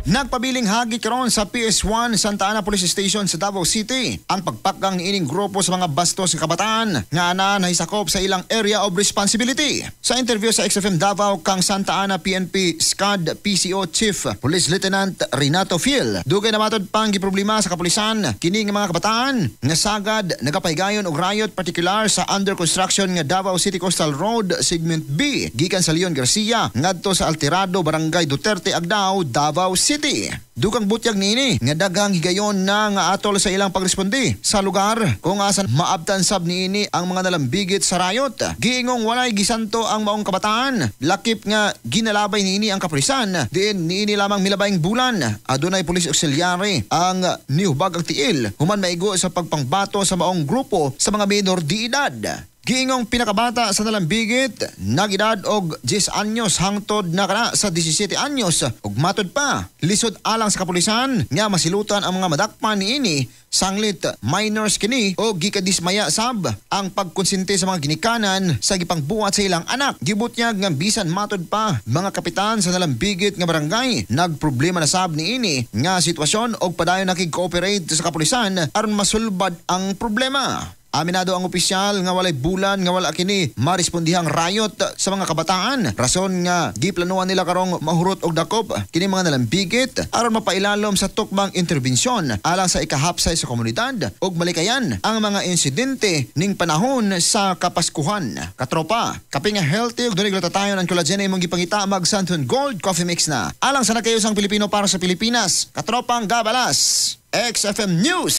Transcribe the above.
Nagpabiling hagi karon sa PS1 Santa Ana Police Station sa Davao City ang pagpakgang ining grupo sa mga bastos nga kabataan nga ana nahisakop sa ilang area of responsibility. Sa interview sa XFM Davao kang Santa Ana PNP SCAD PCO Chief Police Lieutenant Renato Fiel, dugay na matod pang giproblema sa kapulisan kini nga mga kabataan nga sagad nagapahigayon og riot particular sa under construction nga Davao City Coastal Road Segment B gikan sa Leon Garcia ngadto sa Alterado Barangay Duterte Agdao, Davao City. Dugang butyag nini nga daghang higayon na nga atol sa ilang pagresponde sa lugar kung asan maabtan sab niini ang mga nalambigit sa riot. Giingong walay gisanto ang maong kabataan, lakip nga ginalabay niini ang kapulisan diin niini lamang milabayng bulan adunay pulis auxiliary ang nihubag ang tiil human maigo sa pagpangbato sa maong grupo sa mga minor di edad. Giingong pinakabata sa nalambigit nagedad og 10 anyos hangtod na kana sa 17 anyos ug matod pa lisod alang sa kapulisan nga masilutan ang mga madakpan niini sanglit minors kini o gikadismaya sab ang pagkonsente sa mga ginikanan sa gipangbuhat sa ilang anak. Gibutyag nga bisan matod pa mga kapitan sa nalambigit nga barangay nagproblema na sab niini nga sitwasyon og padayon nakig-cooperate sa kapulisan aron masulbad ang problema. Aminado ang opisyal nga walay bulan nga wala kini marespondihang riot sa mga kabataan. Rason nga giplanuhan nila karong mahurot og dakop kini mga nalambigit aron mapailalom sa tukmang interbensyon alang sa ikahapsay sa komunidad ug malikayan ang mga insidente ning panahon sa Kapaskuhan. Katropa, kaping nga healthy ug dunay glutatayon ang collagen imong gipangita mag Santon Gold Coffee Mix na. Alang sa nakayusang Pilipino para sa Pilipinas. Katropang gabalas. XFM News.